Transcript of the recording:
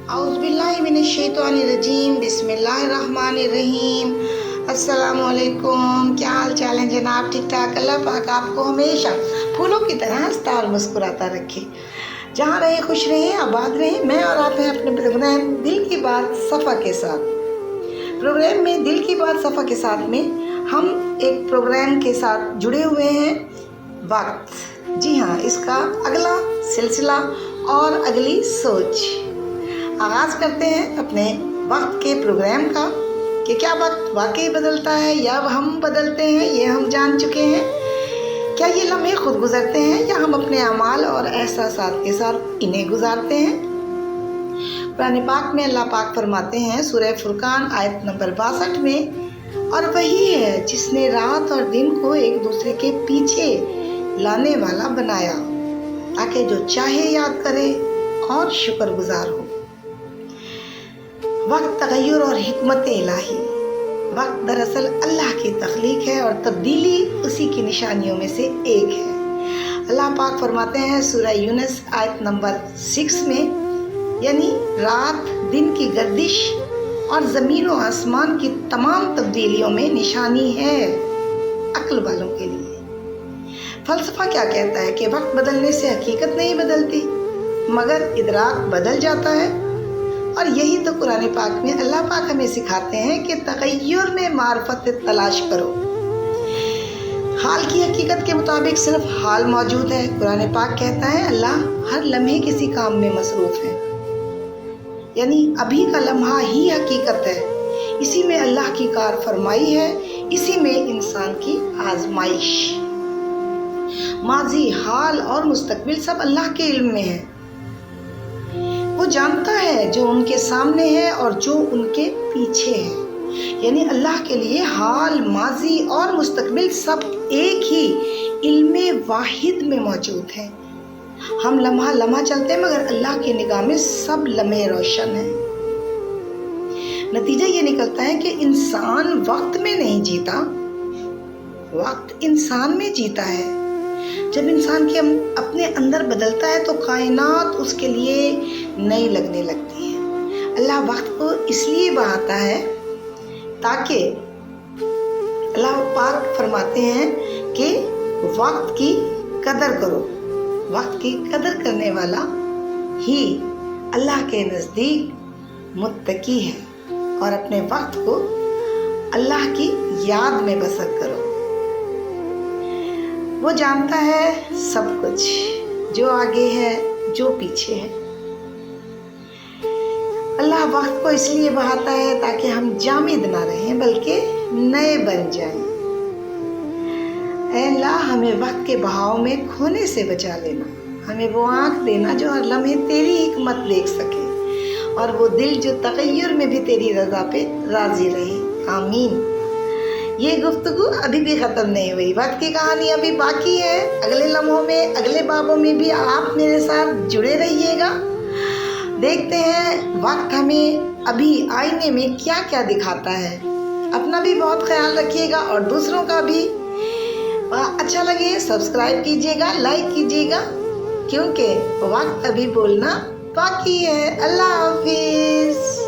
औज़ुबिल्लाहिमिनश्शैतानिर्रजीम बिस्मिल्लाहिर्रहमानिर्रहीम। अस्सलाम वालेकुम। क्या हाल चाल है जनाब? ठीक ठाक। अल्लाह पाक आपको हमेशा फूलों की तरह हंसता और मुस्कुराता रखे। जहाँ रहे खुश रहें, आबाद रहें। मैं और आप हैं अपने प्रोग्राम दिल की बात सफ़ा के साथ। प्रोग्राम में दिल की बात सफ़ा के साथ में हम एक प्रोग्राम के साथ जुड़े हुए हैं, वक्त। जी हाँ, इसका अगला सिलसिला और अगली सोच। आगाज़ करते हैं अपने वक्त के प्रोग्राम का कि क्या वक्त वाकई बदलता है या हम बदलते हैं, ये हम जान चुके हैं। क्या ये लम्हे खुद गुजरते हैं या हम अपने अमाल और एहसासात के साथ इन्हें गुजारते हैं। कुरान पाक में अल्लाह पाक फरमाते हैं सूरह फुरकान आयत नंबर 62 में, और वही है जिसने रात और दिन को एक दूसरे के पीछे लाने वाला बनाया ताकि जो चाहे याद करे और शुक्रगुजार हो। वक्त तगय्युर और हिकमत इलाही। वक्त दरअसल अल्लाह की तख्लीक है और तब्दीली उसी की निशानियों में से एक है। अल्लाह पाक फरमाते हैं सूरह यूनुस आयत नंबर 6 में, यानी रात दिन की गर्दिश और ज़मीन और आसमान की तमाम तब्दीलियों में निशानी है अक्ल वालों के लिए। फ़लसफ़ा क्या कहता है कि वक्त बदलने से हकीकत नहीं बदलती मगर इदराक बदल जाता है। और यही तो कुरान पाक में अल्लाह पाक हमें सिखाते हैं कि तगय्युर में मार्फत तलाश करो। हाल की हकीकत के मुताबिक सिर्फ हाल मौजूद है। कुरान पाक कहता है अल्लाह हर लम्हे किसी काम में मसरूफ़ है, यानी अभी का लम्हा ही हकीकत है। इसी में अल्लाह की कार फरमाई है, इसी में इंसान की आजमाइश। माजी, हाल और मुस्तकबिल सब अल्लाह के इल्म में है। वो जानता है जो उनके सामने है और जो उनके पीछे है, यानी अल्लाह के लिए हाल, माजी और मुस्तकबिल सब एक ही इल्मे वाहिद में मौजूद है। हम लम्हा लम्हा चलते हैं मगर अल्लाह की निगाह में सब लम्हे रोशन है। नतीजा ये निकलता है कि इंसान वक्त में नहीं जीता, वक्त इंसान में जीता है। जब इंसान के अपने अंदर बदलता है तो कायनात उसके लिए नई लगने लगती है। अल्लाह वक्त को इसलिए बढ़ाता है ताकि अल्लाह पाक फरमाते हैं कि वक्त की कदर करो। वक्त की कदर करने वाला ही अल्लाह के नज़दीक मुत्तकी है। और अपने वक्त को अल्लाह की याद में बसर करो। वो जानता है सब कुछ, जो आगे है जो पीछे है। अल्लाह वक्त को इसलिए बढ़ाता है ताकि हम जामिद ना रहें बल्कि नए बन जाएं। ऐ अल्लाह हमें वक्त के बहाव में खोने से बचा लेना। हमें वो आँख देना जो हर लम्हे तेरी हिकमत देख सके, और वो दिल जो तगय्युर में भी तेरी रज़ा पे राज़ी रहे। आमीन। ये गुफ्तगू अभी भी ख़त्म नहीं हुई, वक्त की कहानी अभी बाकी है। अगले लम्हों में, अगले बाबों में भी आप मेरे साथ जुड़े रहिएगा। देखते हैं वक्त हमें अभी आईने में क्या क्या दिखाता है। अपना भी बहुत ख्याल रखिएगा और दूसरों का भी। अच्छा लगे सब्सक्राइब कीजिएगा, लाइक कीजिएगा, क्योंकि वक्त अभी बोलना बाकी है। अल्लाह हाफिज़।